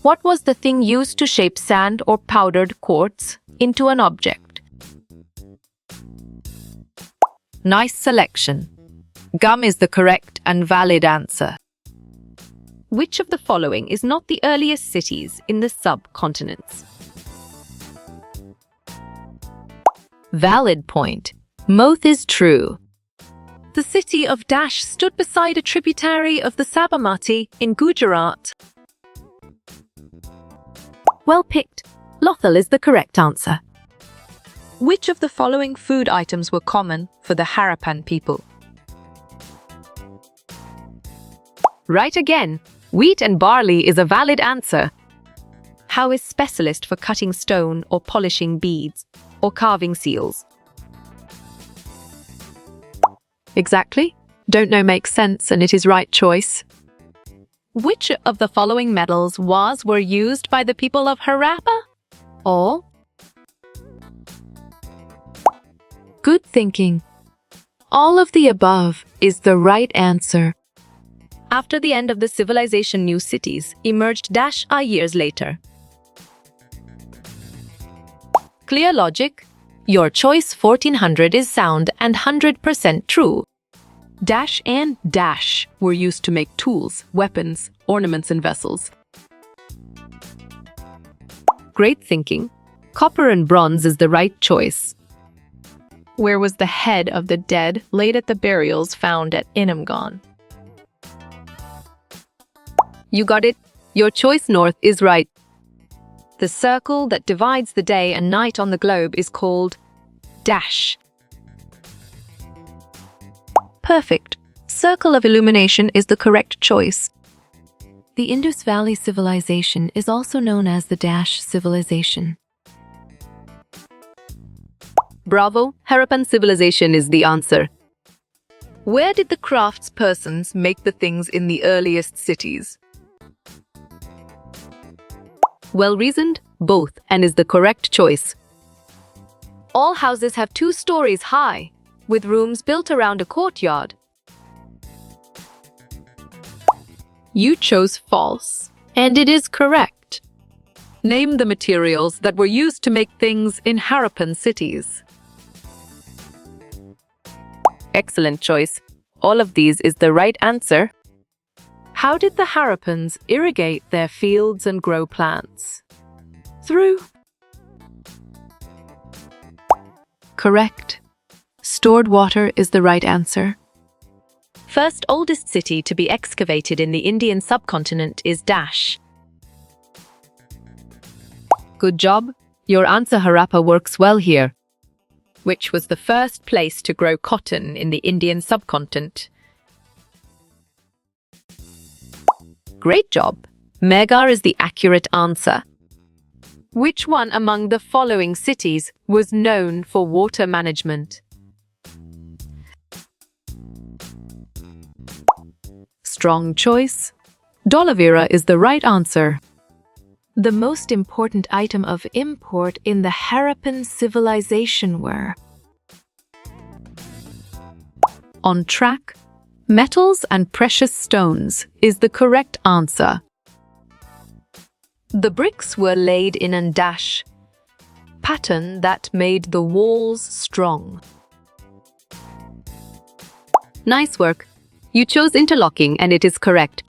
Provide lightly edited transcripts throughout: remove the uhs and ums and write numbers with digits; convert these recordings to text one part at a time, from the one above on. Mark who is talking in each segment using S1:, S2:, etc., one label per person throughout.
S1: What was the thing used to shape sand or powdered quartz into an object?
S2: Nice selection. Gum is the correct and valid answer.
S1: Which of the following is not the earliest cities in the subcontinents?
S2: Valid point. Both is true.
S1: The city of Dash stood beside a tributary of the Sabarmati in Gujarat.
S2: Well picked. Lothal is the correct answer.
S1: Which of the following food items were common for the Harappan people?
S2: Right again. Wheat and barley is a valid answer.
S1: How is specialist for cutting stone or polishing beads or carving seals?
S2: Exactly. Don't know makes sense and it is right choice.
S1: Which of the following metals were used by the people of Harappa? All?
S2: Good thinking. All of the above is the right answer.
S1: After the end of the civilization, new cities emerged years later.
S2: Clear logic. Your choice 1400 is sound and 100% true.
S3: Dash and dash were used to make tools, weapons, ornaments, and vessels.
S2: Great thinking. Copper and bronze is the right choice.
S1: Where was the head of the dead laid at the burials found at Inamgan?
S2: You got it. Your choice north is right.
S1: The circle that divides the day and night on the globe is called dash.
S2: Perfect. Circle of illumination is the correct choice. The Indus Valley Civilization is also known as the Dash Civilization. Bravo, Harappan Civilization is the answer.
S1: Where did the craftspersons make the things in the earliest cities?
S2: Well reasoned, both, and is the correct choice.
S1: All houses have 2 stories high, with rooms built around a courtyard.
S3: You chose false.
S2: And it is correct.
S3: Name the materials that were used to make things in Harappan cities.
S2: Excellent choice. All of these is the right answer.
S1: How did the Harappans irrigate their fields and grow plants?
S3: Through.
S2: Correct. Stored water is the right answer.
S1: First oldest city to be excavated in the Indian subcontinent is Dash.
S2: Good job. Your answer Harappa works well here.
S1: Which was the first place to grow cotton in the Indian subcontinent?
S2: Great job. Meghar is the accurate answer.
S1: Which one among the following cities was known for water management?
S2: Strong choice. Dholavira is the right answer.
S1: The most important item of import in the Harappan civilization were
S2: on track. Metals and precious stones is the correct answer.
S1: The bricks were laid in a dash pattern that made the walls strong.
S2: Nice work. You chose interlocking and it is correct.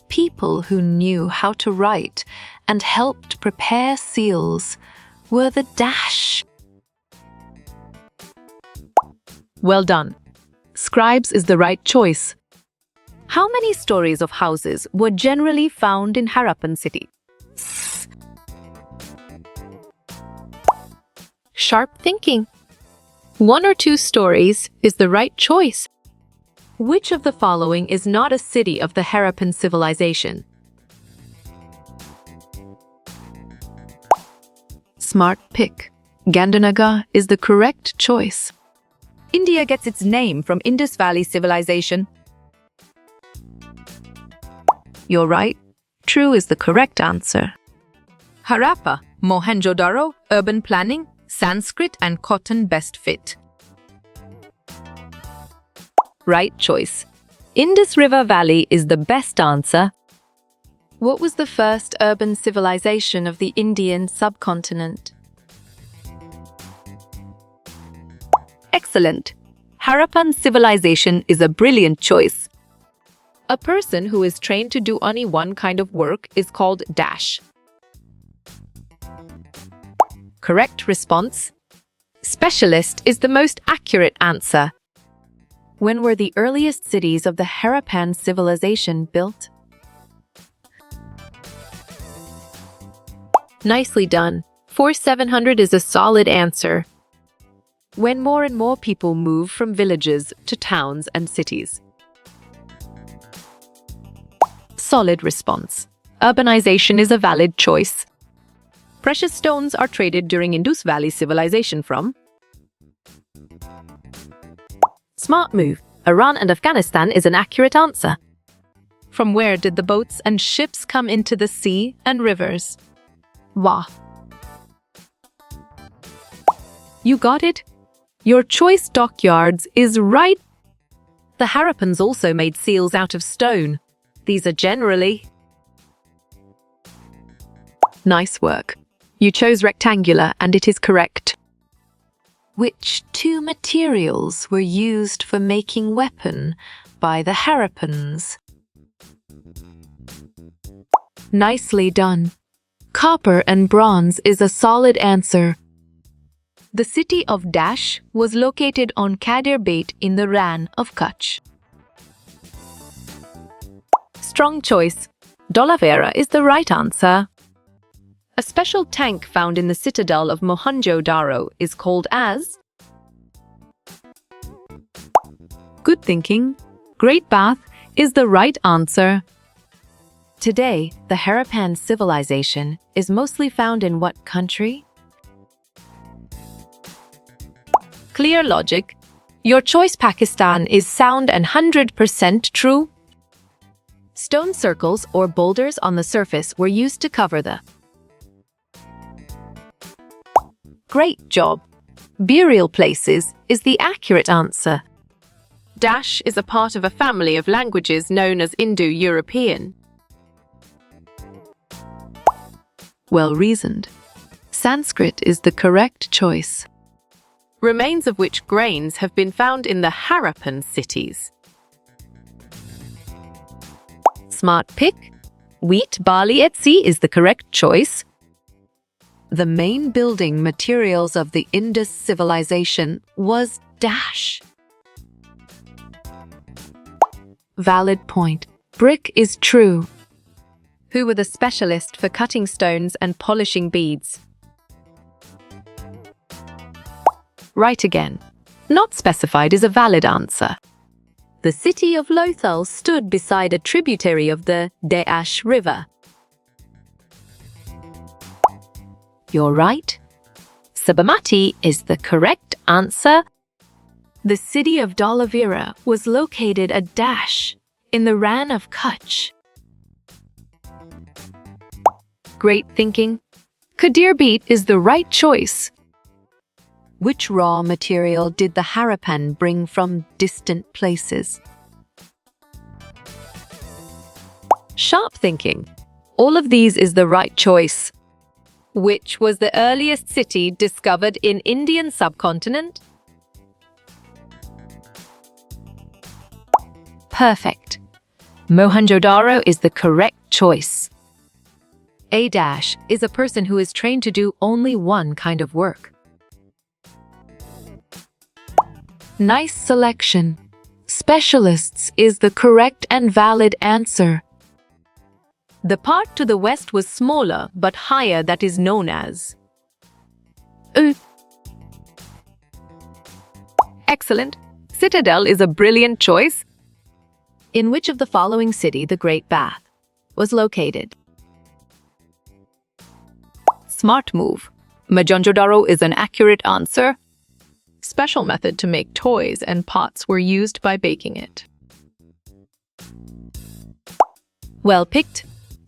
S1: People who knew how to write and helped prepare seals were the dash.
S2: Well done. Scribes is the right choice.
S1: How many stories of houses were generally found in Harappan city?
S2: Sharp thinking. 1 or 2 stories is the right choice.
S1: Which of the following is not a city of the Harappan civilization?
S2: Smart pick. Gandhinagar is the correct choice.
S1: India gets its name from Indus Valley civilization.
S2: You're right. True is the correct answer.
S1: Harappa, Mohenjo-daro, urban planning, Sanskrit and cotton best fit.
S2: Right choice. Indus River Valley is the best answer. What was the first urban civilization of the Indian subcontinent?
S3: Excellent. Harappan civilization is a brilliant choice. A person who is trained to do only one kind of work is called dash. Correct response. Specialist is the most accurate answer.
S2: When were the earliest cities of the Harappan civilization built?
S3: Nicely done. 4700 is a solid answer. When more and more people move from villages to towns and cities. Solid response. Urbanization is a valid choice. Precious stones are traded during Indus Valley civilization from. Smart move. Iran and Afghanistan is an accurate answer. From where did the boats and ships come into the sea and rivers? Wah. You got it? Your choice dockyards is right. The Harappans also made seals out of stone. These are generally. Nice work. You chose rectangular and it is correct.
S1: Which two materials were used for making weapon by the Harappans?
S2: Nicely done. Copper and bronze is a solid answer.
S3: The city of Dash was located on Kadir Bait in the Rann of Kutch. Strong choice. Dolavera is the right answer. A special tank found in the citadel of Mohenjo-Daro is called as. Good thinking. Great Bath is the right answer.
S2: Today, the Harappan civilization is mostly found in what country?
S3: Clear logic. Your choice Pakistan is sound and 100% true.
S2: Stone circles or boulders on the surface were used to cover the.
S3: Great job. Burial places is the accurate answer. Dash is a part of a family of languages known as Indo-European.
S1: Well reasoned. Sanskrit is the correct choice.
S3: Remains of which grains have been found in the Harappan cities? Smart pick. Wheat, barley, etc. is the correct choice.
S1: The main building materials of the Indus civilization was dash. Valid point. Brick is true.
S3: Who were the specialists for cutting stones and polishing beads? Right again. Not specified is a valid answer. The city of Lothal stood beside a tributary of the Dash River. You're right. Sabarmati is the correct answer. The city of Dhalavira was located at Dash in the Rann of Kutch. Great thinking. Kadir Bait is the right choice.
S1: Which raw material did the Harappan bring from distant places?
S3: Sharp thinking. All of these is the right choice. Which was the earliest city discovered in Indian subcontinent? Perfect. Mohenjo-Daro is the correct choice. A dash is a person who is trained to do only one kind of work.
S1: Nice selection. Specialists is the correct and valid answer.
S3: The part to the west was smaller but higher that is known as. Excellent. Citadel is a brilliant choice.
S2: In which of the following city the Great Bath was located?
S3: Smart move. Mohenjo-Daro is an accurate answer. Special method to make toys and pots were used by baking it. Well picked.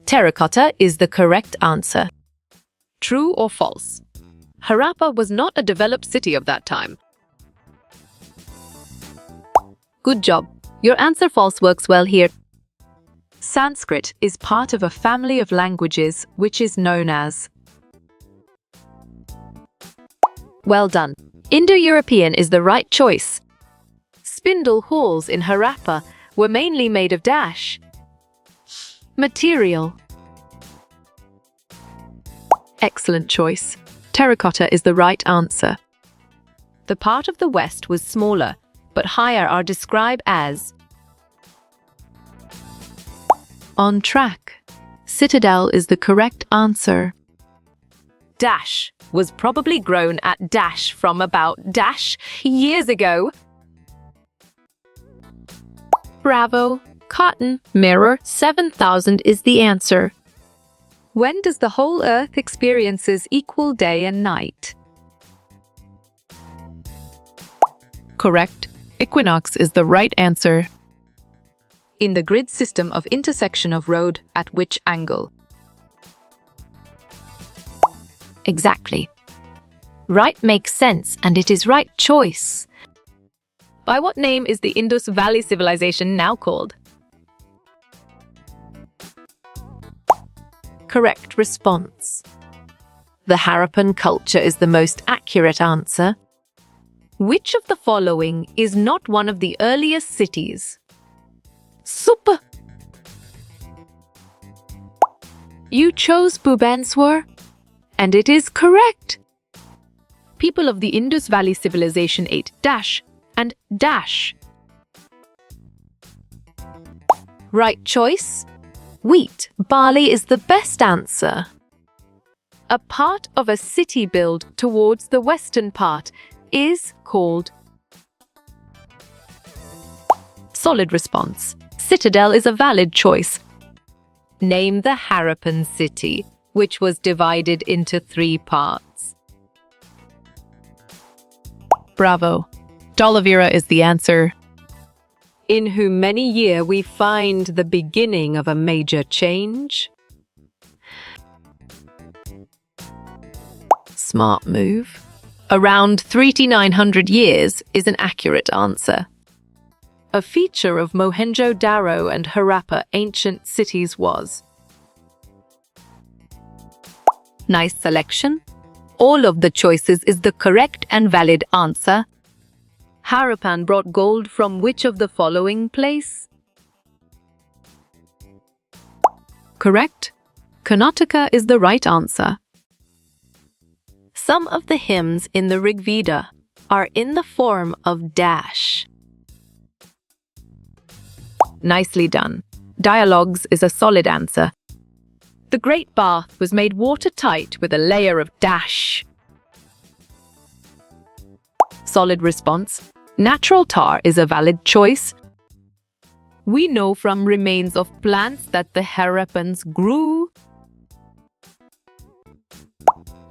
S3: Terracotta is the correct answer. True or false? Harappa was not a developed city of that time. Good job. Your answer false works well here.
S1: Sanskrit is part of a family of languages which is known as.
S2: Well done. Indo-European is the right choice. Spindle halls in Harappa were mainly made of dash. Material.
S1: Excellent choice. Terracotta is the right answer.
S2: The part of the west was smaller, but higher are described as.
S1: On track. Citadel is the correct answer.
S2: Dash was probably grown at dash from about dash years ago. Bravo. Cotton. Mirror 7000 is the answer.
S1: When does the whole Earth experiences equal day and night? Correct. Equinox is the right answer. In the grid system of intersection of road at which angle?
S2: Exactly. Right makes sense, and it is right choice. By what name is the Indus Valley Civilization now called? Correct response. The Harappan culture is the most accurate answer. Which of the following is not one of the earliest cities? Super!
S1: You chose Bhubaneswar, and it is correct.
S2: People of the Indus Valley Civilization ate dash and dash. Right choice. Wheat, barley is the best answer. A part of a city built towards the western part is called. Solid response. Citadel is a valid choice. Name the Harappan city, which was divided into 3 parts.
S1: Bravo. Dhalavira is the answer.
S2: In whom many year we find the beginning of a major change.
S1: Smart move.
S2: Around 3,900 years is an accurate answer. A feature of Mohenjo-Daro and Harappa ancient cities was. Nice selection. All of the choices is the correct and valid answer. Harappan brought gold from which of the following place?
S1: Correct. Karnataka is the right answer.
S2: Some of the hymns in the Rig Veda are in the form of dash. Nicely done. Dialogues is a solid answer. The Great Bath was made watertight with a layer of dash. Solid response. Natural tar is a valid choice. We know from remains of plants that the Harappans grew.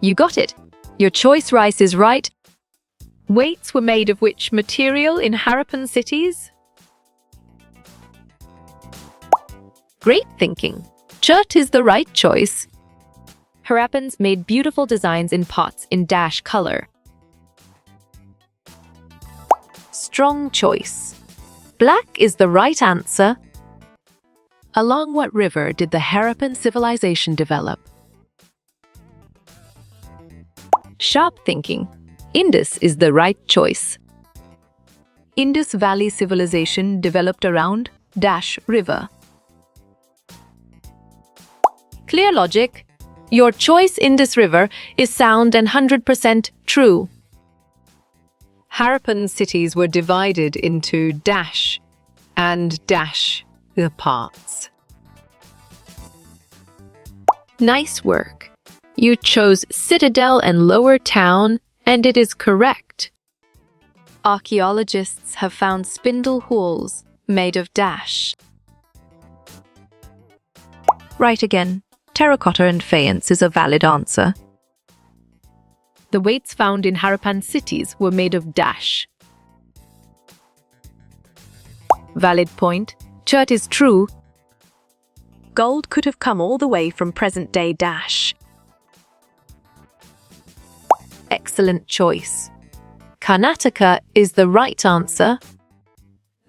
S2: You got it. Your choice rice is right. Weights were made of which material in Harappan cities? Great thinking. Chert is the right choice. Harappans made beautiful designs in pots in dash color. Strong choice. Black is the right answer. Along what river did the Harappan civilization develop? Sharp thinking. Indus is the right choice. Indus Valley Civilization developed around dash river. Clear logic. Your choice Indus River is sound and 100% true. Harappan cities were divided into dash and dash the parts. Nice work. You chose Citadel and Lower Town, and it is correct. Archaeologists have found spindle halls made of dash. Right again. Terracotta and faience is a valid answer. The weights found in Harappan cities were made of dash. Valid point. Chert is true. Gold could have come all the way from present-day dash. Excellent choice. Karnataka is the right answer.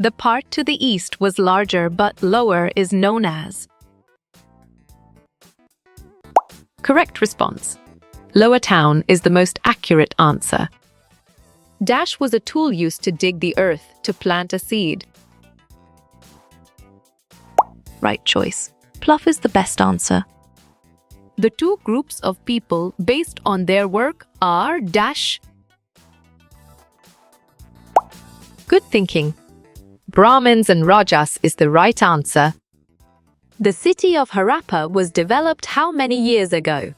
S2: The part to the east was larger but lower is known as. Correct response. Lower Town is the most accurate answer. Dash was a tool used to dig the earth to plant a seed. Right choice. Pluff is the best answer. The two groups of people based on their work are dash. Good thinking. Brahmins and Rajas is the right answer. The city of Harappa was developed how many years ago?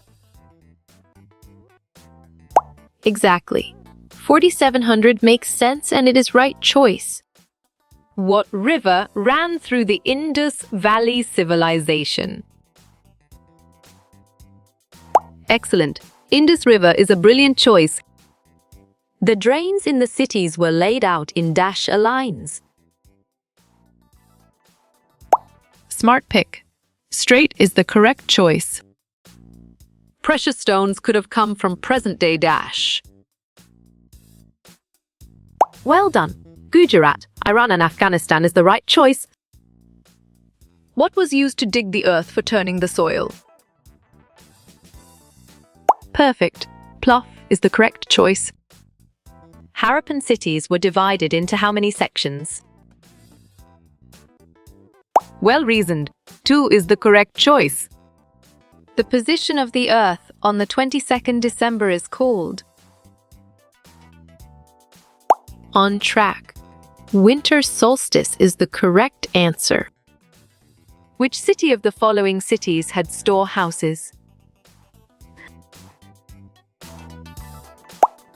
S2: Exactly. 4700 makes sense and it is right choice. What river ran through the Indus Valley civilization? Excellent. Indus River is a brilliant choice. The drains in the cities were laid out in dash lines.
S1: Smart pick. Straight is the correct choice.
S2: Precious stones could have come from present-day dash. Well done. Gujarat, Iran and Afghanistan is the right choice. What was used to dig the earth for turning the soil?
S1: Perfect. Pluff is the correct choice.
S2: Harappan cities were divided into how many sections? Well reasoned. 2 is the correct choice. The position of the Earth on the 22nd December is called. On track. Winter solstice is the correct answer. Which city of the following cities had storehouses?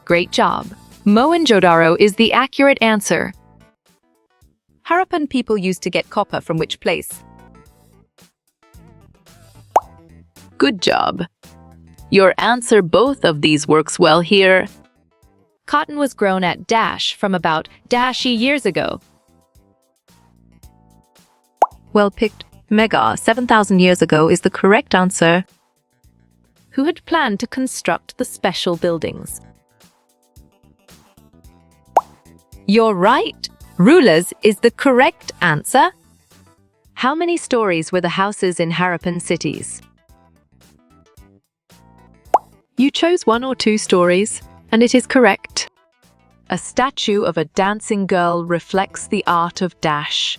S2: Great job. Mohenjo-daro is the accurate answer. Harappan people used to get copper from which place? Good job. Your answer both of these works well here. Cotton was grown at dash from about dashy years ago. Well picked. Mega 7,000 years ago is the correct answer. Who had planned to construct the special buildings? You're right. Rulers is the correct answer. How many stories were the houses in Harappan cities?
S1: You chose 1 or 2 stories, and it is correct.
S2: A statue of a dancing girl reflects the art of dash.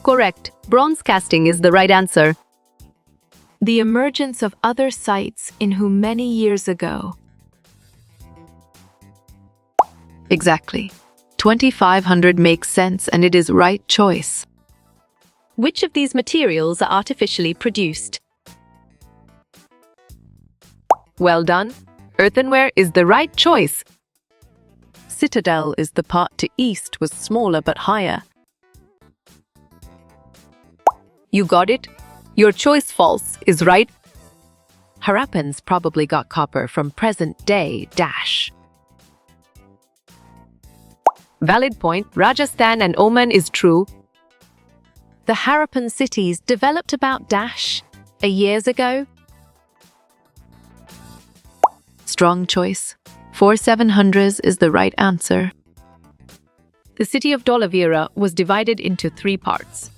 S2: Correct. Bronze casting is the right answer. The emergence of other sites in who many years ago? Exactly. 2500 makes sense and it is right choice. Which of these materials are artificially produced? Well done. Earthenware is the right choice. Citadel is the part to east was smaller but higher. You got it. Your choice false is right. Harappans probably got copper from present-day dash. Valid point. Rajasthan and Oman is true. The Harappan cities developed about dash a years ago. Strong choice. 4700s is the right answer. The city of Dholavira was divided into 3 parts.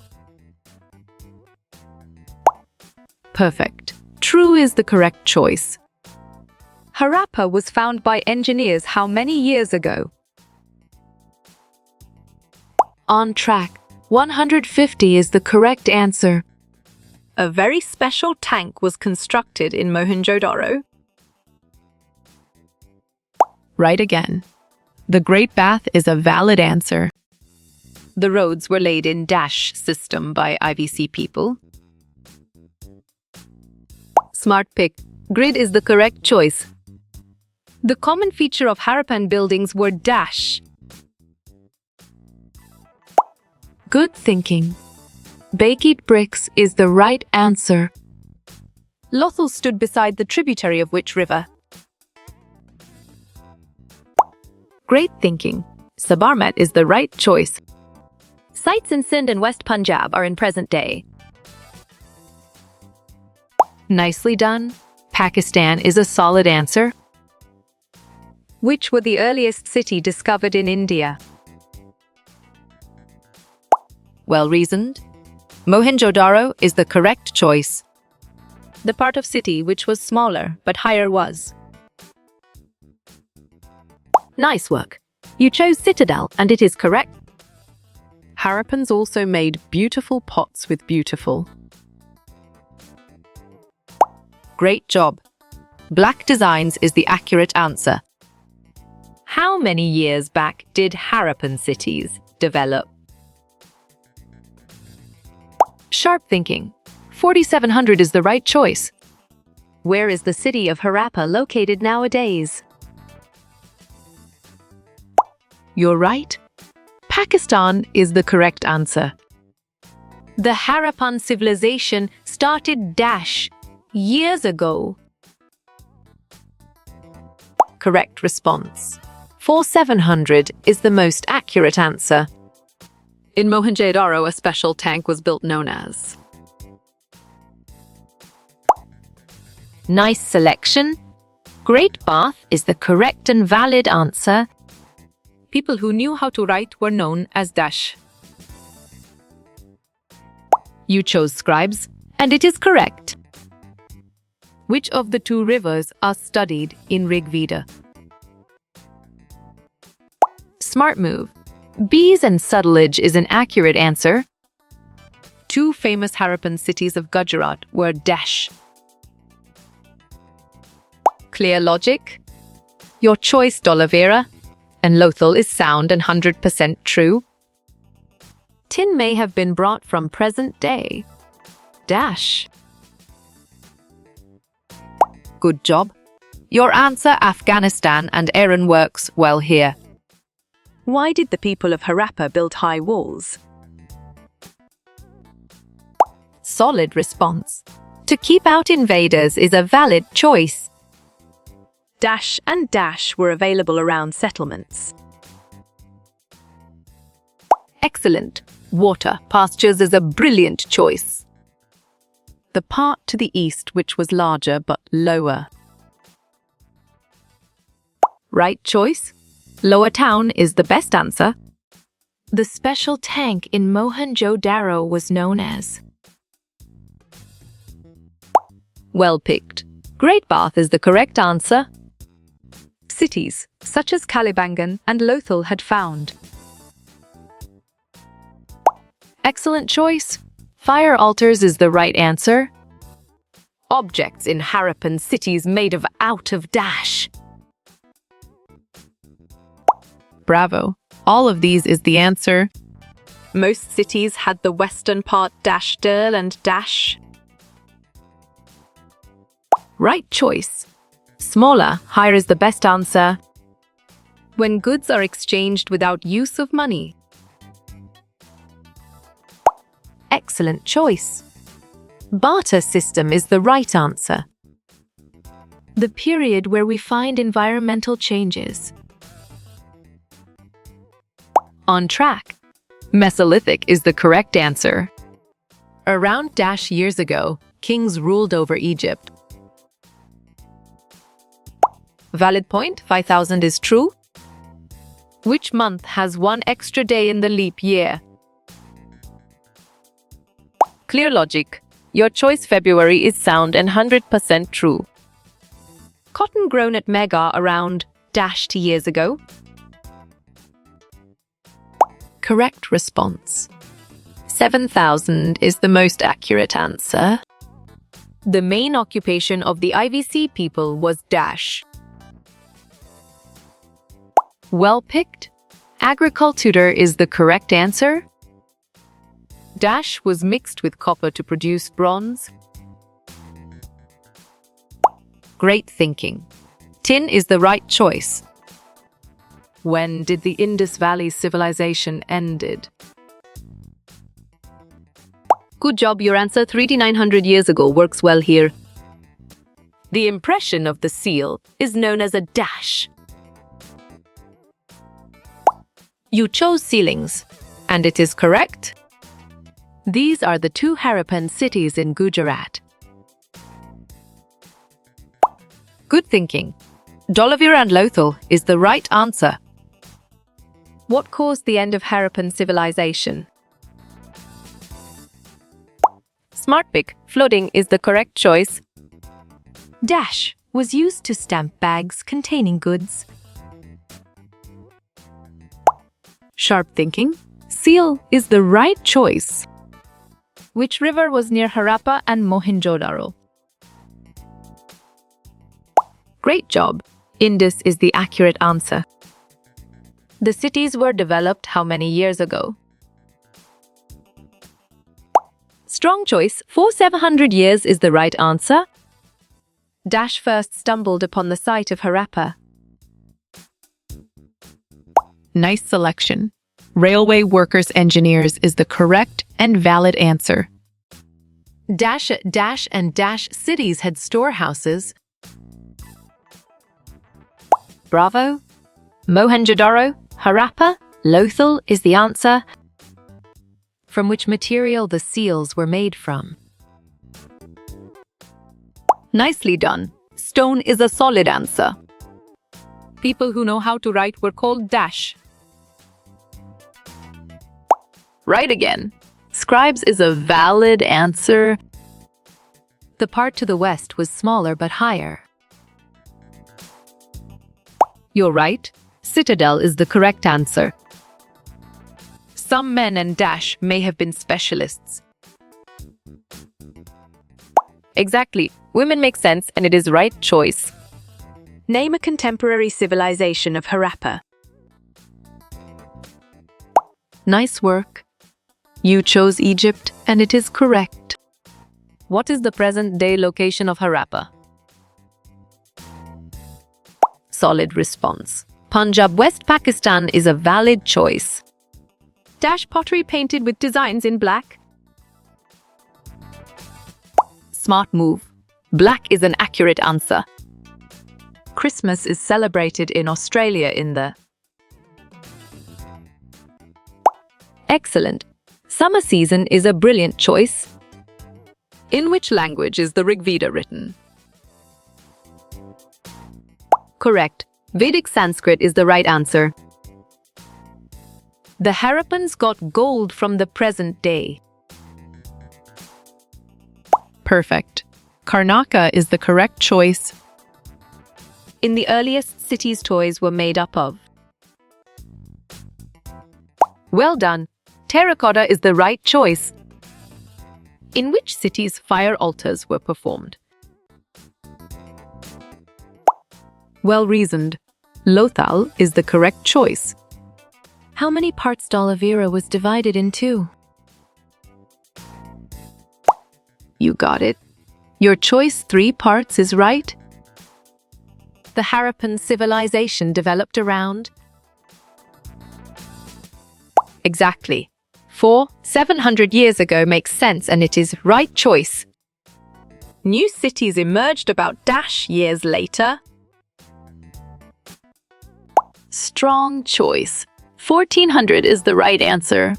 S2: Perfect. True is the correct choice. Harappa was found by engineers how many years ago? On track. 150 is the correct answer. A very special tank was constructed in Mohenjo-daro.
S1: Right again. The Great Bath is a valid answer.
S2: The roads were laid in dash system by IVC people. Smart pick. Grid is the correct choice. The common feature of Harappan buildings were dash. Good thinking. Baked bricks is the right answer. Lothal stood beside the tributary of which river? Great thinking. Sabarmat is the right choice. Sites in Sindh and West Punjab are in present day. Nicely done. Pakistan is a solid answer. Which were the earliest city discovered in India?
S1: Well reasoned. Mohenjo-daro is the correct choice.
S2: The part of city which was smaller but higher was.
S3: Nice work. You chose Citadel, and it is correct.
S1: Harappans also made beautiful pots with beautiful. Great job. Black designs is the accurate answer.
S2: How many years back did Harappan cities develop?
S1: Sharp thinking. 4700 is the right choice.
S2: Where is the city of Harappa located nowadays?
S1: You're right. Pakistan is the correct answer.
S2: The Harappan civilization started dash years ago.
S1: Correct response. 4700 is the most accurate answer. In Mohenjo-daro, a special tank was built known as.
S3: Nice selection. Great Bath is the correct and valid answer.
S1: People who knew how to write were known as dash. You chose scribes, and it is correct. Which of the two rivers are studied in Rig Veda? Smart move. Bees and Sutlej is an accurate answer. Two famous Harappan cities of Gujarat were dash. Clear logic. Your choice, Dolavera, and Lothal is sound and 100% true. Tin may have been brought from present day. Dash. Good job. Your answer, Afghanistan, and Aaron works well here.
S2: Why did the people of Harappa build high walls?
S1: Solid response. To keep out invaders is a valid choice.
S2: Dash and dash were available around settlements.
S1: Excellent. Water pastures is a brilliant choice. The part to the east which was larger but lower. Right choice. Lower Town is the best answer.
S3: The special tank in Mohenjo-daro was known as.
S1: Well picked. Great Bath is the correct answer.
S2: Cities such as Kalibangan and Lothal had found.
S1: Excellent choice. Fire altars is the right answer. Objects in Harappan cities made of out of dash. Bravo. All of these is the answer.
S2: Most cities had the western part dash dirl and dash.
S1: Right choice. Smaller, higher is the best answer.
S2: When goods are exchanged without use of money.
S1: Excellent choice. Barter system is the right answer.
S3: The period where we find environmental changes.
S1: On track. Mesolithic is the correct answer. Around dash years ago, kings ruled over Egypt. Valid point, 5000 is true. Which month has one extra day in the leap year? Clear logic. Your choice, February, is sound and 100% true.
S2: Cotton grown at Mega around dash to years ago.
S1: Correct response. 7000 is the most accurate answer. The main occupation of the IVC people was dash. Well picked. Agriculture is the correct answer. Dash was mixed with copper to produce bronze. Great thinking. Tin is the right choice. When did the Indus Valley civilization ended? Good job, your answer 3900 years ago works well here. The impression of the seal is known as a dash. You chose ceilings, and it is correct. These are the two Harappan cities in Gujarat. Good thinking.
S2: Dolavira and Lothal is the right answer.
S1: What caused the end of Harappan civilization?
S2: Smart pick. Flooding is the correct choice.
S3: Dash was used to stamp bags containing goods.
S2: Sharp thinking. Seal is the right choice.
S1: Which river was near Harappa and Mohenjo-daro?
S2: Great job. Indus is the accurate answer.
S1: The cities were developed how many years ago?
S2: Strong choice. 700 years is the right answer.
S1: Dash first stumbled upon the site of Harappa.
S2: Nice selection. Railway workers engineers is the correct and valid answer.
S1: Dash and dash cities had storehouses.
S2: Bravo. Mohenjo-daro, Harappa, Lothal is the answer.
S1: From which material the seals were made from?
S2: Nicely done. Stone is a solid answer.
S1: People who know how to write were called dash.
S2: Right again. Scribes is a valid answer.
S1: The part to the west was smaller but higher.
S2: You're right. Citadel is the correct answer.
S1: Some men and dash may have been specialists.
S2: Exactly. Women make sense and it is right choice.
S1: Name a contemporary civilization of Harappa.
S2: Nice work. You chose Egypt and it is correct.
S1: What is the present-day location of Harappa?
S2: Solid response. Punjab, West Pakistan is a valid choice.
S1: Dash pottery painted with designs in black.
S2: Smart move. Black is an accurate answer.
S1: Christmas is celebrated in Australia in the...
S2: Excellent. Summer season is a brilliant choice.
S1: In which language is the Rig Veda written?
S2: Correct. Vedic Sanskrit is the right answer.
S1: The Harappans got gold from the present day.
S2: Perfect. Karnaka is the correct choice.
S1: In the earliest cities toys were made up of.
S2: Well done. Terracotta is the right choice.
S1: In which cities fire altars were performed?
S2: Well reasoned. Lothal is the correct choice.
S3: How many parts Dolavira was divided into?
S2: You got it. Your choice 3 parts is right.
S1: The Harappan civilization developed around.
S2: Exactly. 700 years ago makes sense and it is right choice.
S1: New cities emerged about dash years later.
S2: Strong choice. 1400 is the right answer.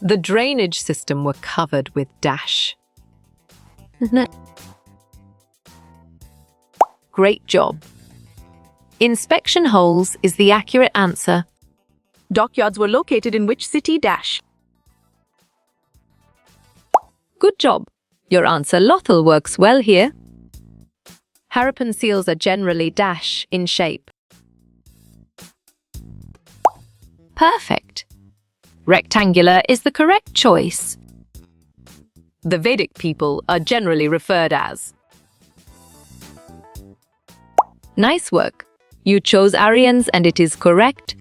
S1: The drainage system were covered with dash.
S2: Great job. Inspection holes is the accurate answer.
S1: Dockyards were located in which city dash?
S2: Good job. Your answer Lothal works well here.
S1: Harappan seals are generally dash in shape.
S2: Perfect. Rectangular is the correct choice.
S1: The Vedic people are generally referred as.
S2: Nice work. You chose Aryans and it is correct.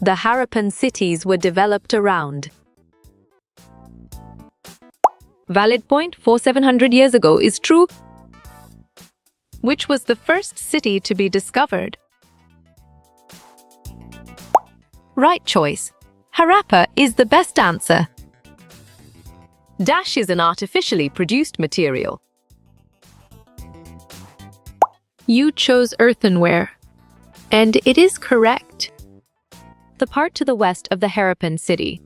S1: The Harappan cities were developed around.
S2: Valid point. 700 years ago is true.
S1: Which was the first city to be discovered?
S2: Right choice. Harappa is the best answer.
S1: Dash is an artificially produced material.
S2: You chose earthenware, and it is correct.
S1: The part to the west of the Harappan city.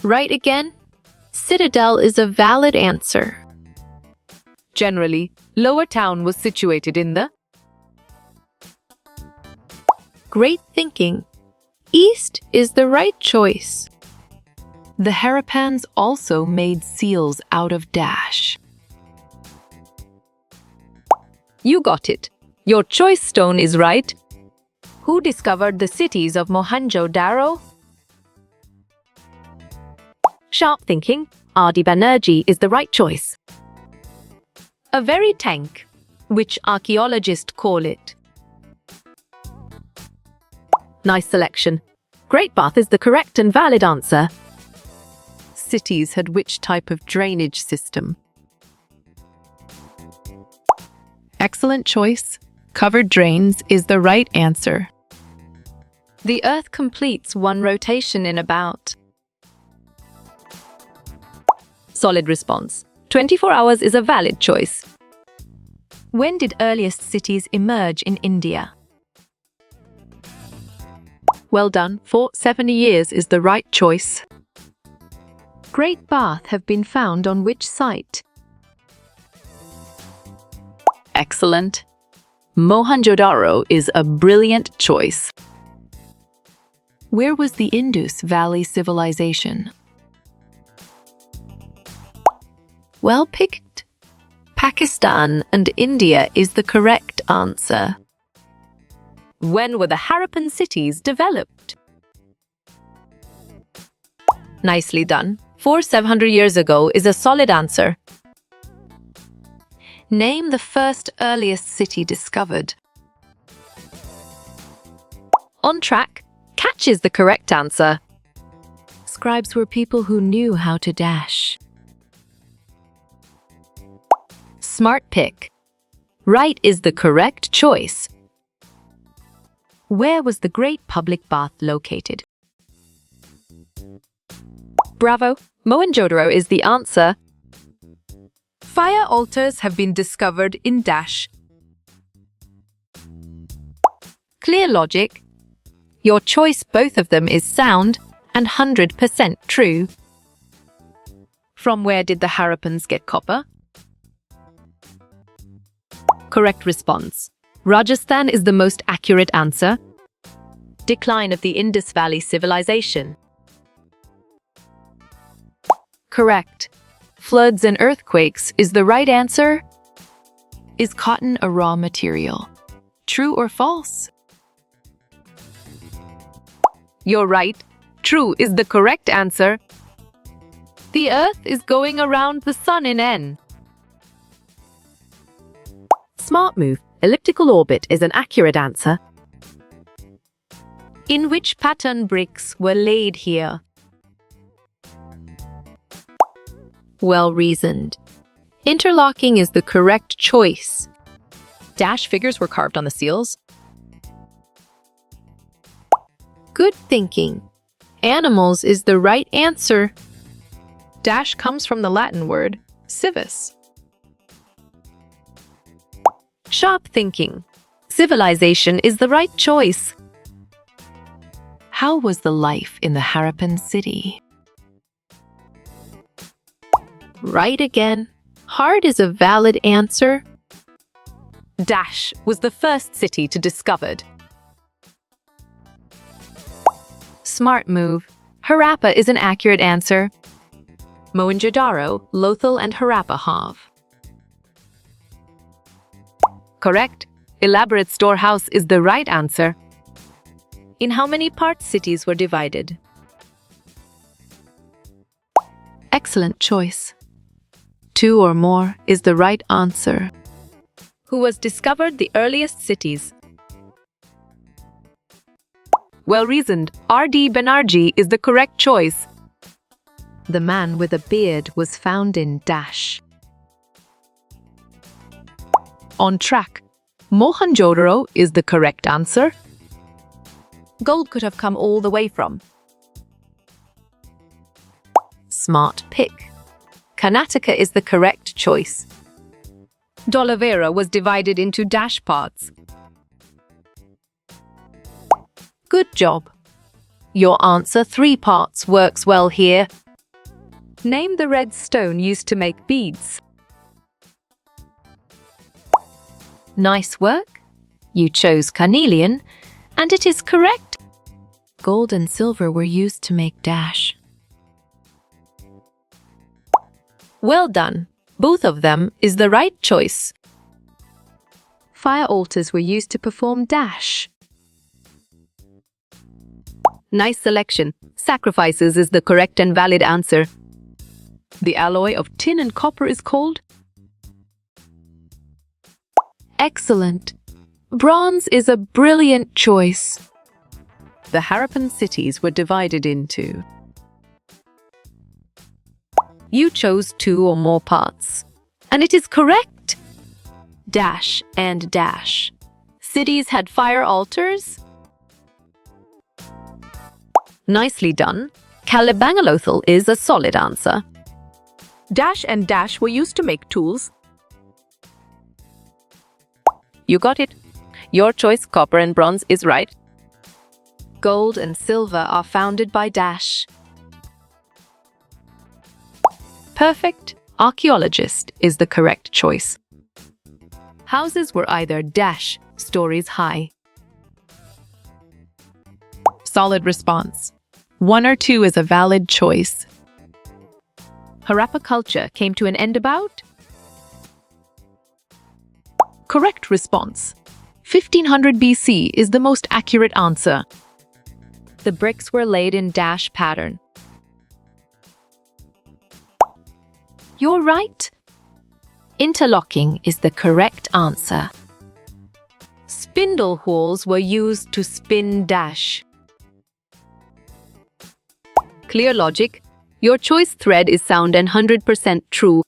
S2: Right again. Citadel is a valid answer. Generally, Lower Town was situated in the
S3: Great thinking. East is the right choice.
S2: The Harappans also made seals out of dash. You got it. Your choice stone is right.
S3: Who discovered the cities of Mohenjo-daro? Sharp thinking. R.D. Banerjee is the right choice.
S2: A very tank, which archaeologists call it.
S3: Nice selection. Great Bath is the correct and valid answer.
S2: Cities had which type of drainage system? Excellent choice. Covered drains is the right answer.
S1: The Earth completes one rotation in about.
S3: Solid response. 24 hours is a valid choice.
S1: When did earliest cities emerge in India?
S2: Well done. 470 years is the right choice.
S1: Great Bath have been found on which site?
S2: Excellent. Mohenjo-daro is a brilliant choice. Where was the Indus Valley civilization? Well picked. Pakistan and India is the correct answer.
S1: When were the Harappan cities developed?
S2: Nicely done. 4,700 years ago is a solid answer.
S1: Name the first earliest city discovered.
S2: On track. Catch is the correct answer.
S1: Scribes were people who knew how to dash.
S2: Smart pick. Right is the correct choice.
S1: Where was the Great Public Bath located?
S2: Bravo. Mohenjo-daro is the answer.
S1: Fire altars have been discovered in dash.
S2: Clear logic. Your choice, both of them, is sound and 100% true.
S1: From where did the Harappans get copper?
S2: Correct response. Rajasthan is the most accurate answer.
S1: Decline of the Indus Valley civilization.
S2: Correct. Floods and earthquakes is the right answer. Is cotton a raw material? True or false? You're right. True is the correct answer. The Earth is going around the Sun in N.
S3: Smart move. Elliptical orbit is an accurate answer.
S1: In which pattern bricks were laid here?
S2: Well reasoned. Interlocking is the correct choice.
S1: Dash figures were carved on the seals.
S2: Good thinking. Animals is the right answer.
S1: Dash comes from the Latin word civis.
S2: Sharp thinking. Civilization is the right choice. How was the life in the Harappan city? Right again. Hard is a valid answer.
S1: Dash was the first city to discovered.
S2: Smart move. Harappa is an accurate answer.
S1: Mohenjo-daro, Lothal and Harappa have.
S2: Correct. Elaborate storehouse is the right answer.
S1: In how many parts cities were divided?
S2: Excellent choice. 2 or more is the right answer.
S1: Who was discovered the earliest cities?
S2: Well reasoned. R.D. Banerjee is the correct choice.
S1: The man with a beard was found in dash.
S2: On track. Mohenjo-daro is the correct answer.
S1: Gold could have come all the way from.
S2: Smart pick. Karnataka is the correct choice.
S1: Dholavira was divided into dash parts.
S2: Good job. Your answer 3 parts works well here.
S1: Name the red stone used to make beads.
S2: Nice work. You chose carnelian, and it is correct. Gold and silver were used to make dash. Well done. Both of them is the right choice.
S1: Fire altars were used to perform dash. Nice selection. Sacrifices is the correct and valid answer. The alloy of tin and copper is called?
S2: Excellent. Bronze is a brilliant choice.
S1: The Harappan cities were divided into. You chose 2 or more parts.
S2: And it is correct. Dash and dash. Cities had fire altars.
S1: Nicely done. Kalabangalothal is a solid answer.
S4: Dash and dash were used to make tools.
S1: You got it. Your choice, copper and bronze, is right.
S2: Gold and silver are founded by dash.
S1: Perfect. Archaeologist is the correct choice. Houses were either dash, stories high. Solid response. 1 or 2 is a valid choice. Harappa culture came to an end about? Correct response. 1500 BC is the most accurate answer.
S2: The bricks were laid in dash pattern. You're right. Interlocking is the correct answer.
S1: Spindle whorls were used to spin dash. Clear logic. Your choice thread is sound and 100% true.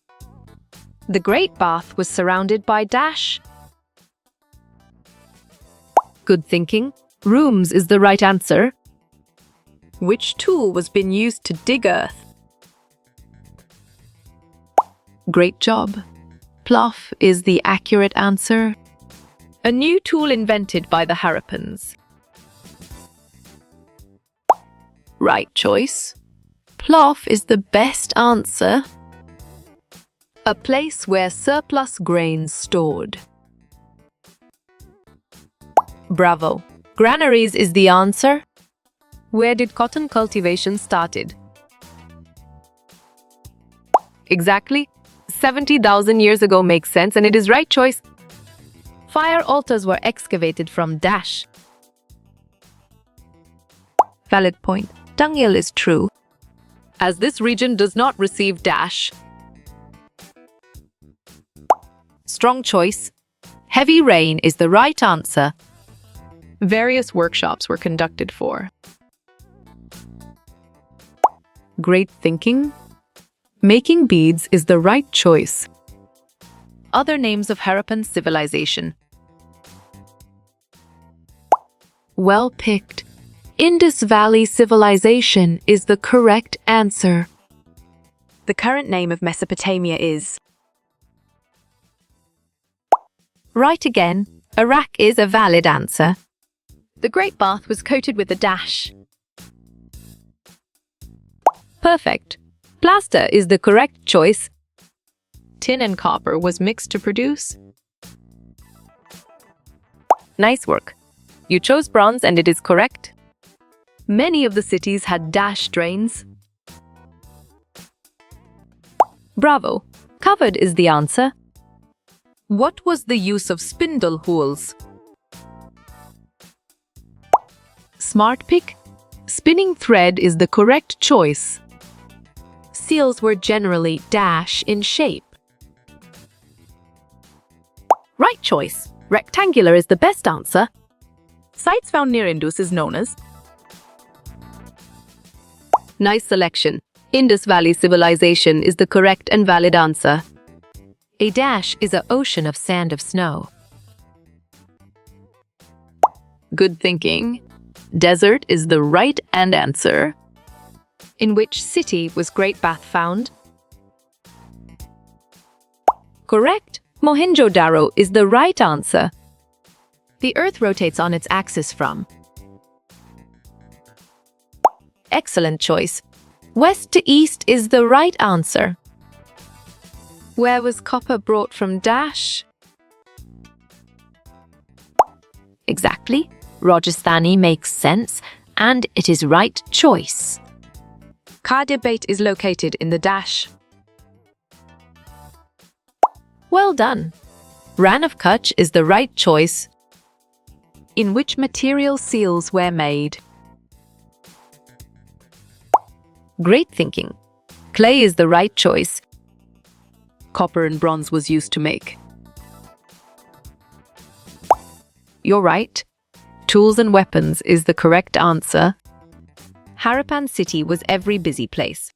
S2: The Great Bath was surrounded by dash.
S1: Good thinking. Rooms is the right answer.
S4: Which tool was being used to dig earth?
S1: Great job. Plough is the accurate answer.
S4: A new tool invented by the Harappans.
S1: Right choice. Plough is the best answer. A place where surplus grains stored.
S2: Bravo. Granaries is the answer.
S1: Where did cotton cultivation started? Exactly. 70,000 years ago makes sense and it is right choice.
S2: Fire altars were excavated from dash.
S1: Valid point. Dunghill is true, as this region does not receive dash.
S2: Strong choice. Heavy rain is the right answer.
S1: Various workshops were conducted for. Great thinking. Making beads is the right choice. Other names of Harappan civilization. Well picked. Indus Valley Civilization is the correct answer.
S4: The current name of Mesopotamia is.
S2: Right again. Iraq is a valid answer.
S1: The Great Bath was coated with a dash. Perfect. Plaster is the correct choice. Tin and copper was mixed to produce. Nice work. You chose bronze and it is correct. Many of the cities had dash drains. Bravo. Covered is the answer. What was the use of spindle whorls? Smart pick. Spinning thread is the correct choice. Seals were generally dash in shape. Right choice. Rectangular is the best answer.
S4: Sites found near Indus is known as.
S1: Nice selection. Indus Valley Civilization is the correct and valid answer.
S2: A dash is an ocean of sand of snow.
S1: Good thinking. Desert is the right and answer.
S2: In which city was Great Bath found?
S1: Correct. Mohenjo-daro is the right answer.
S2: The Earth rotates on its axis from. Excellent choice. West to east is the right answer.
S1: Where was copper brought from dash?
S3: Exactly. Rajasthani makes sense, and it is right choice.
S4: Kadiabate is located in the dash.
S2: Well done. Rann of Kutch is the right choice.
S4: In which material seals were made?
S2: Great thinking. Clay is the right choice.
S4: Copper and bronze was used to make.
S2: You're right. Tools and weapons is the correct answer. Harappan city was every busy place.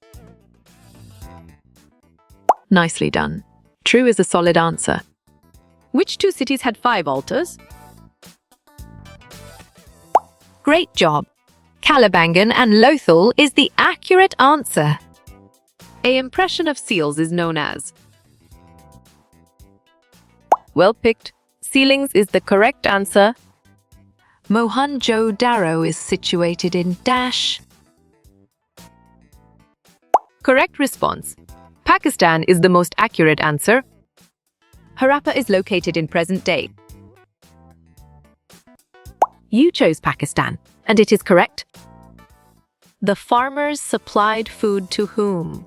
S2: Nicely done. True is a solid answer. Which two cities had 5 altars? Great job. Kalibangan and Lothal is the accurate answer. A impression of seals is known as. Well picked. Sealings is the correct answer. Mohenjo-daro is situated in dash. Correct response. Pakistan is the most accurate answer. Harappa is located in present day. You chose Pakistan, and it is correct. The farmers supplied food to whom?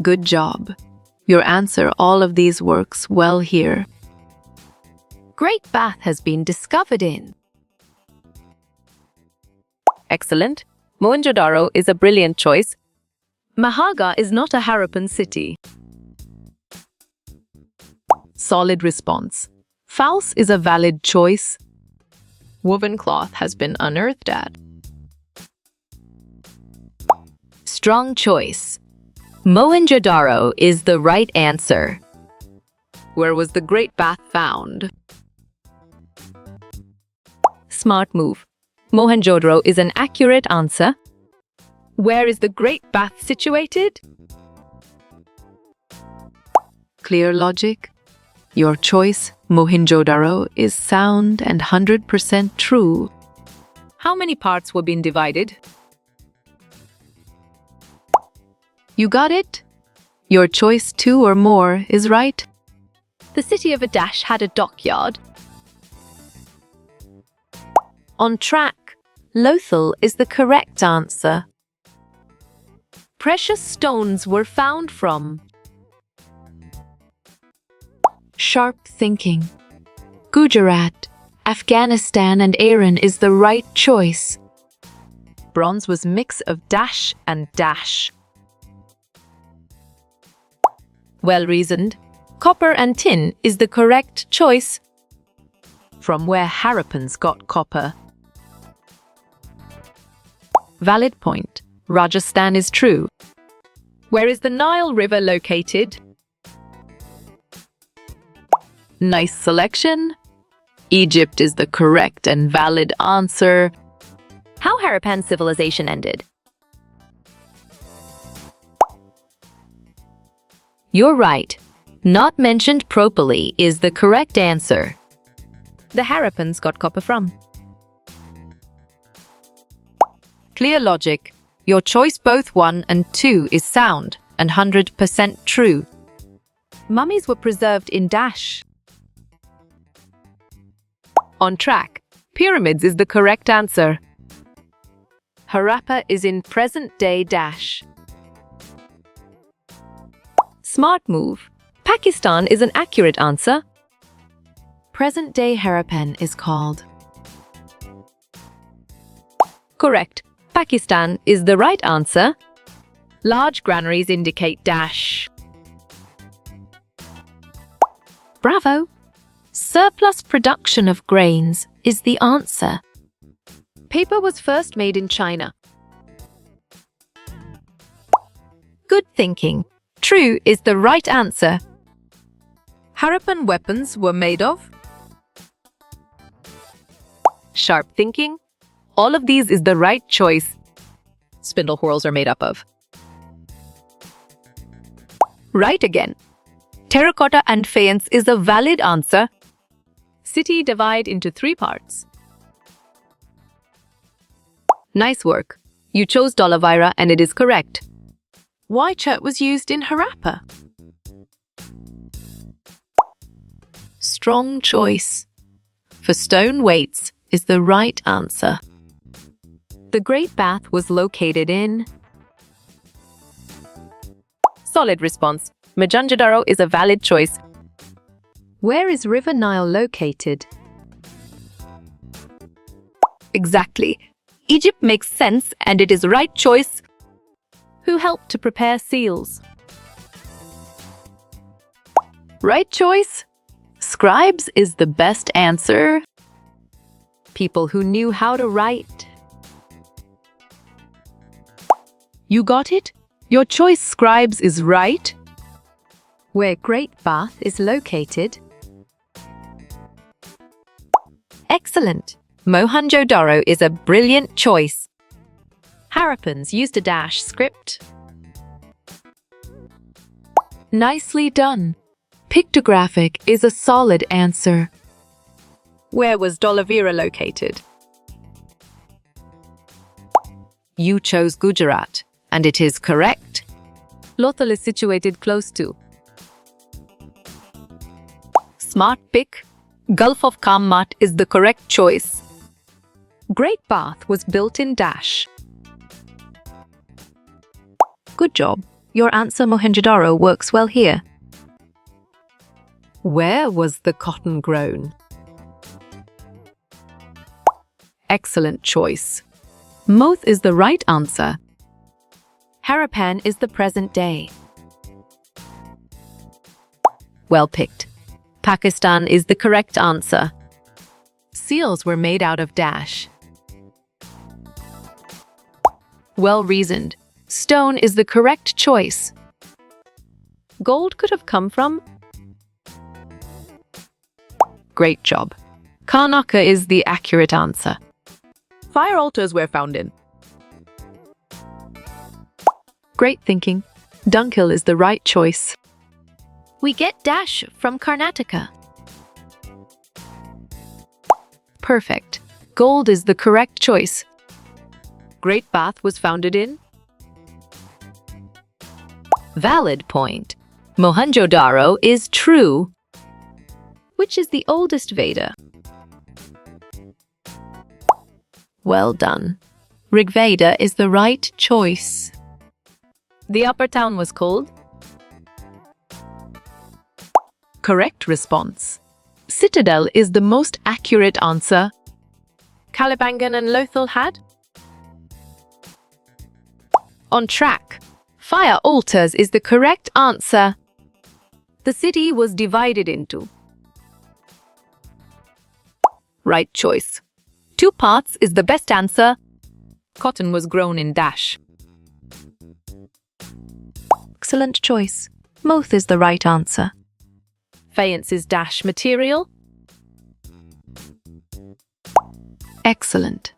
S2: Good job. Your answer all of these works well here. Great bath has been discovered in. Excellent. Mohenjo-daro is a brilliant choice. Mahaga is not a Harappan city. Solid response. False is a valid choice. Woven cloth has been unearthed at. Strong choice. Mohenjo-daro is the right answer. Where was the Great Bath found? Smart move. Mohenjo-daro is an accurate answer. Where is the Great Bath situated? Clear logic. Your choice, Mohenjo-daro, is sound and 100% true. How many parts were being divided? You got it? Your choice 2 or more is right. The city of Adash had a dockyard. On track, Lothal is the correct answer. Precious stones were found from. Sharp thinking. Gujarat, Afghanistan and Iran is the right choice. Bronze was mix of dash and dash. Well reasoned. Copper and tin is the correct choice. From where Harappans got copper. Valid point. Rajasthan is true. Where is the Nile River located? Nice selection. Egypt is the correct and valid answer.
S3: How Harappan civilization ended?
S2: You're right. Not mentioned properly is the correct answer. The Harappans got copper from. Clear logic. Your choice both 1 and 2 is sound and 100% true. Mummies were preserved in dash. On track. Pyramids is the correct answer. Harappa is in present-day dash. Smart move. Pakistan is an accurate answer. Present-day Harappan is called. Correct. Pakistan is the right answer. Large granaries indicate dash. Bravo! Surplus production of grains is the answer. Paper was first made in China. Good thinking. True is the right answer. Harappan weapons were made of. Sharp thinking. All of these is the right choice. Spindle whorls are made up of. Right again. Terracotta and faience is a valid answer. City divide into 3 parts. Nice work. You chose Dhalavira and it is correct. Why chert was used in Harappa? strong choice. For stone weights is the right answer.
S1: The Great Bath was located in... Solid response. Mohenjo-daro is a valid choice.
S3: Where is River Nile located?
S1: Exactly. Egypt makes sense and it is the right choice. Who helped to prepare seals?
S2: Right choice? Scribes is the best answer.
S1: People who knew how to write.
S2: You got it? Your choice, Scribes, is right.
S3: Where Great Bath is located?
S1: Excellent. Mohenjo-daro is a brilliant choice. Harappans used a dash script.
S2: Nicely done. Pictographic is a solid answer.
S4: Where was Dolavira located?
S1: You chose Gujarat, and it is correct. Lothal is situated close to. Smart pick. Gulf of Kammat is the correct choice. Great Bath was built in Dash.
S3: Good job. Your answer Mohenjo-daro works well here.
S1: Where was the cotton grown? Excellent choice. Moth is the right answer.
S3: Harappan is the present day.
S1: Well picked. Pakistan is the correct answer.
S2: Seals were made out of dash.
S1: Well reasoned.
S2: Stone is the correct choice.
S1: Gold could have come from.
S2: Great job. Karnaka is the accurate answer.
S4: Fire altars were found in.
S2: Great thinking. Dunkil is the right choice.
S3: We get Dash from Karnataka.
S2: Perfect. Gold is the correct choice.
S1: Great Bath was founded in.
S2: Valid point. Mohenjo-daro is true.
S3: Which is the oldest Veda?
S2: Well done. Rigveda is the right choice.
S1: The upper town was called.
S2: Correct response. Citadel is the most accurate answer.
S1: Kalibangan and Lothal had.
S2: On track. Fire altars is the correct answer.
S1: The city was divided into. Right choice. 2 parts is the best answer. Cotton was grown in Dash.
S3: Excellent choice. Moth is the right answer.
S1: Faience is Dash material.
S2: Excellent.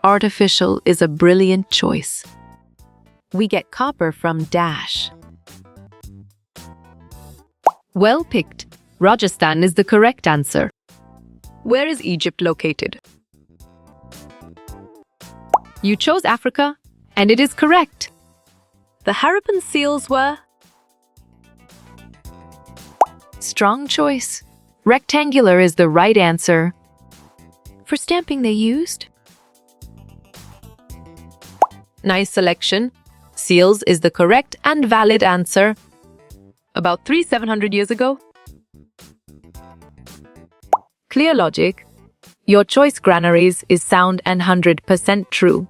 S2: Artificial is a brilliant choice.
S3: We get copper from Dash.
S1: Well picked. Rajasthan is the correct answer.
S4: Where is Egypt located?
S1: You chose Africa, and it is correct.
S4: The Harappan seals were.
S2: Strong choice. Rectangular is the right answer.
S3: For stamping they used?
S1: Nice selection. Seals is the correct and valid answer.
S4: About 700 years ago?
S1: Clear logic. Your choice granaries is sound and 100% true.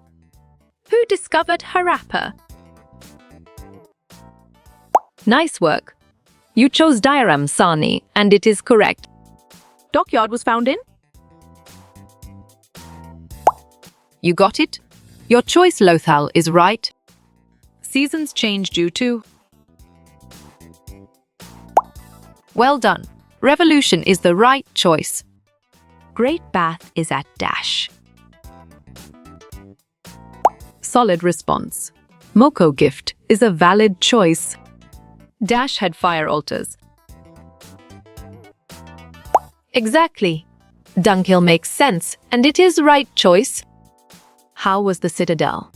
S4: Who discovered Harappa?
S1: Nice work. You chose Dairam Sani, and it is correct.
S4: Dockyard was found in.
S1: You got it? Your choice, Lothal, is right. Seasons change due to. Well done. Revolution is the right choice.
S3: Great Bath is at Dash.
S1: Solid response. Moko gift is a valid choice. Dash had fire altars. Exactly. Dunkil makes sense, and it is right choice. How was the citadel?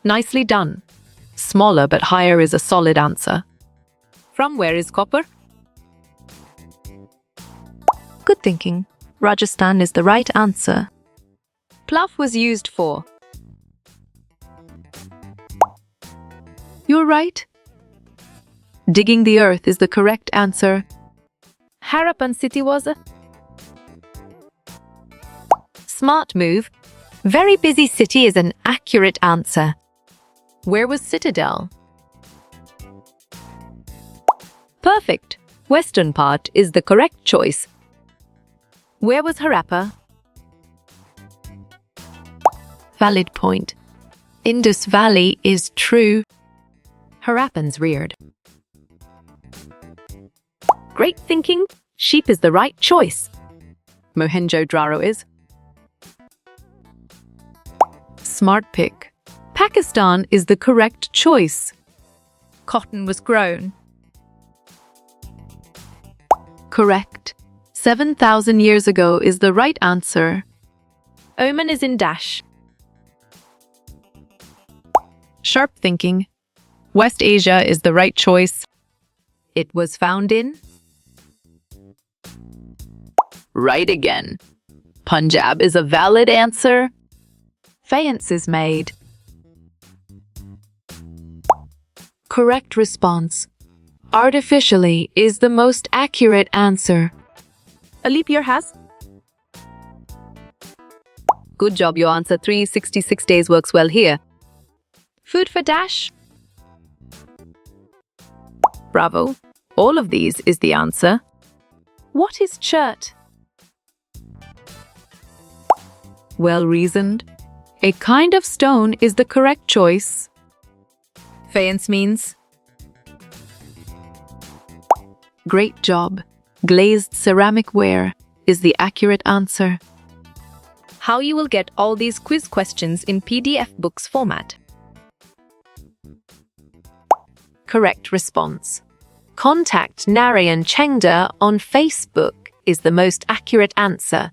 S1: Nicely done. Smaller but higher is a solid answer. From where is copper?
S3: Good thinking. Rajasthan is the right answer.
S1: Plough was used for.
S2: You're right. Digging the earth is the correct answer.
S1: Harappan city was a. Smart move. Very busy city is an accurate answer.
S2: Where was Citadel?
S1: Perfect. Western part is the correct choice.
S2: Where was Harappa? Valid point. Indus Valley is true.
S1: Harappans reared. Great thinking. Sheep is the right choice.
S2: Mohenjo-Daro is. Smart pick. Pakistan is the correct choice.
S3: Cotton was grown.
S2: Correct. 7,000 years ago is the right answer.
S3: Oman is in dash.
S2: Sharp thinking. West Asia is the right choice.
S1: It was found in.
S2: Right again. Punjab is a valid answer.
S1: Faience is made.
S2: Correct response. Artificially is the most accurate answer.
S3: A leap year has.
S1: Good job, your answer 366 days works well here.
S3: Food for dash.
S1: Bravo. All of these is the answer.
S3: What is chert?
S2: Well reasoned. A kind of stone is the correct choice.
S1: Faience means.
S2: Great job. Glazed ceramic ware is the accurate answer.
S3: How you will get all these quiz questions in PDF books format.
S2: Correct response. Contact Narayan Chengda on Facebook is the most accurate answer.